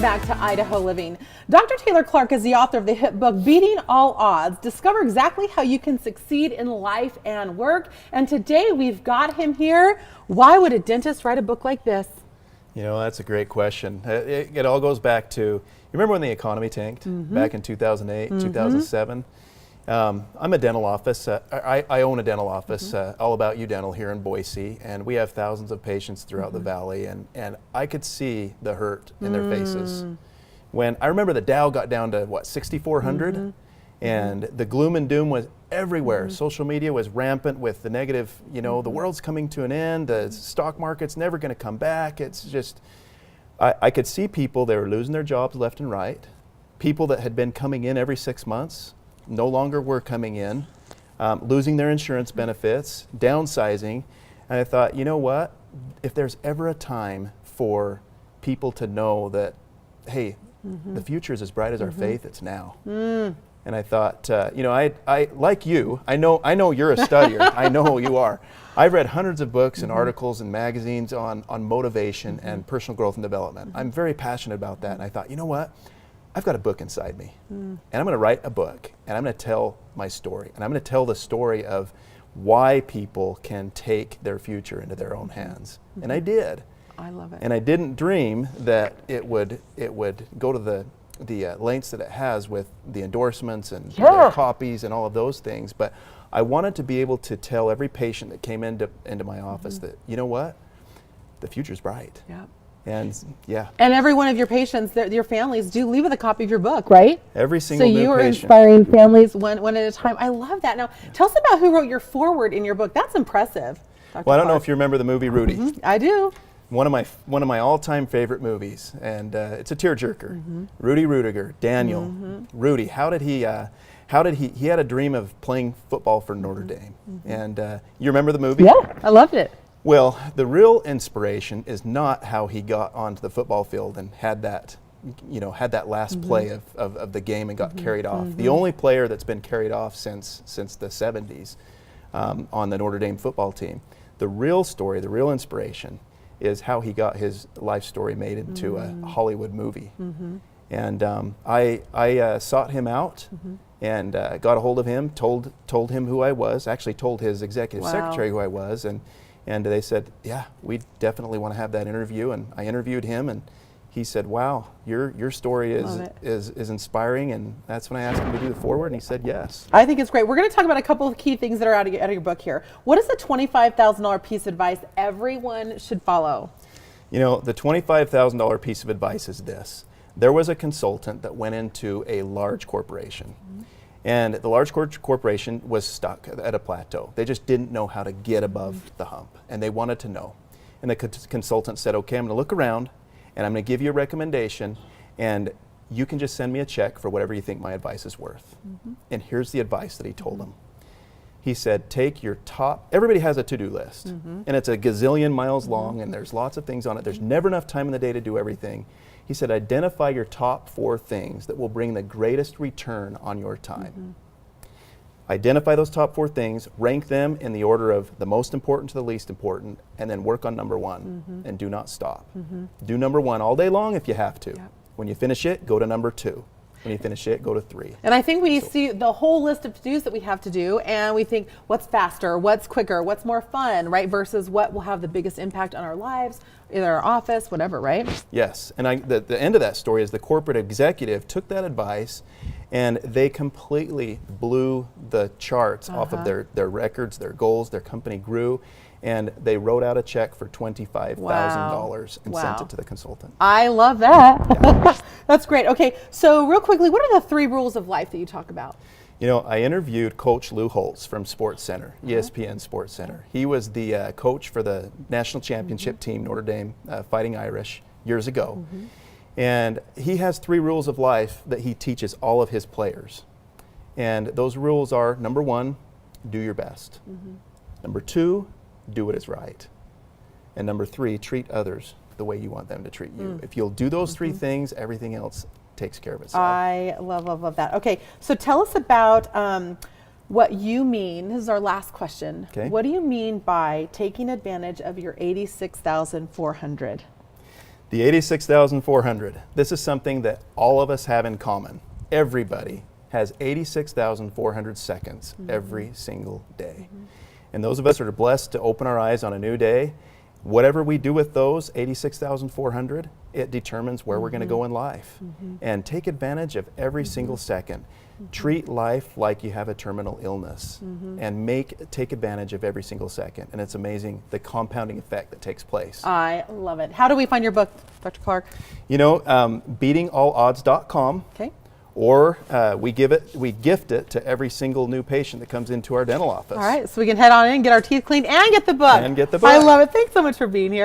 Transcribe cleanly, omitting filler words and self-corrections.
Welcome back to Idaho Living. Dr. Taylor Clark is the author of the hit book, Beating All Odds. Discover exactly how you can succeed in life and work. And today we've got him here. Why would a dentist write a book like this? You know, that's a great question. It all goes back to, you remember when the economy tanked back in 2008, 2007? I'm a dental office. I own a dental office, All About You Dental here in Boise, and we have thousands of patients throughout the valley, and I could see the hurt in their faces. When I remember the Dow got down to, what, 6,400? And the gloom and doom was everywhere. Social media was rampant with the negative, you know, the world's coming to an end, the stock market's never going to come back. It's just, I could see people, they were losing their jobs left and right. People that had been coming in every 6 months no longer were coming in, losing their insurance benefits, downsizing. And I thought, you know what? If there's ever a time for people to know that, hey, the future is as bright as our faith, it's now. And I thought, you know, I like you, I know you're a studier. I know you are. I've read hundreds of books and articles and magazines on motivation and personal growth and development. I'm very passionate about that. And I thought, you know what? I've got a book inside me. And I'm going to write a book, and I'm going to tell my story. And I'm going to tell the story of why people can take their future into their own hands. And I did. I love it. And I didn't dream that it would go to the lengths that it has with the endorsements and the copies and all of those things. But I wanted to be able to tell every patient that came into my office that, you know what, the future's bright. Yeah. And yeah. And every one of your patients, your families do leave with a copy of your book, right? Every single new patient. So you are inspiring families one at a time. I love that. Now, tell us about who wrote your foreword in your book. That's impressive. Dr. Well, I don't know Clark. if you remember the movie Rudy. I do. One of my all-time favorite movies, and it's a tearjerker. Rudy Rudiger, Daniel, Rudy. How did he had a dream of playing football for Notre Dame, and you remember the movie? Yeah, I loved it. Well, the real inspiration is not how he got onto the football field and had that, you know, had that last play of the game and got carried off. The only player that's been carried off since the 70s on the Notre Dame football team. The real story, the real inspiration, is how he got his life story made into a Hollywood movie. And I sought him out and got a hold of him, told him who I was, actually told his executive secretary who I was, and they said, yeah, we definitely want to have that interview. And I interviewed him, and he said, wow, your story is inspiring. And that's when I asked him to do the foreword, and he said yes. I think it's great. We're going to talk about a couple of key things that are out of your book here. What is the $25,000 piece of advice everyone should follow? You know, the $25,000 piece of advice is this. There was a consultant that went into a large corporation. And the large corporation was stuck at a plateau. They just didn't know how to get above the hump, and they wanted to know. And the consultant said, okay, I'm going to look around, and I'm going to give you a recommendation, and you can just send me a check for whatever you think my advice is worth. And here's the advice that he told them. He said, take your top, everybody has a to-do list, and it's a gazillion miles long, and there's lots of things on it. There's never enough time in the day to do everything. He said, identify your top 4 things that will bring the greatest return on your time. Identify those top 4 things, rank them in the order of the most important to the least important, and then work on number 1, and do not stop. Do number 1 all day long if you have to. When you finish it, go to number 2. When you finish it, go to 3. And I think we see the whole list of to-dos that we have to do, and we think what's faster, what's quicker, what's more fun, right? Versus what will have the biggest impact on our lives, in our office, whatever, right? Yes, and the end of that story is the corporate executive took that advice, and they completely blew the charts off of their records, their goals. Their company grew, and they wrote out a check for $25,000 and sent it to the consultant. I love that. That's great. Okay, so real quickly, what are the 3 rules of life that you talk about? You know, I interviewed Coach Lou Holtz from Sports Center, ESPN Sports Center. He was the coach for the national championship team, Notre Dame Fighting Irish, years ago. And he has 3 rules of life that he teaches all of his players. And those rules are, number 1, do your best. Number 2, do what is right. And number 3, treat others the way you want them to treat you. If you'll do those 3 things, everything else takes care of itself. I love that. Okay, so tell us about what you mean. This is our last question. Okay. What do you mean by taking advantage of your $86,400? The 86,400. This is something that all of us have in common. Everybody has 86,400 seconds every single day. And those of us that are blessed to open our eyes on a new day, whatever we do with those 86,400, it determines where we're going to go in life. And take advantage of every single second. Treat life like you have a terminal illness, and take advantage of every single second. And it's amazing the compounding effect that takes place. I love it. How do we find your book, Dr. Clark? You know, beatingallodds.com. Okay. Or we gift it to every single new patient that comes into our dental office. All right, so we can head on in, get our teeth cleaned, and get the book. And get the book. I love it. Thanks so much for being here.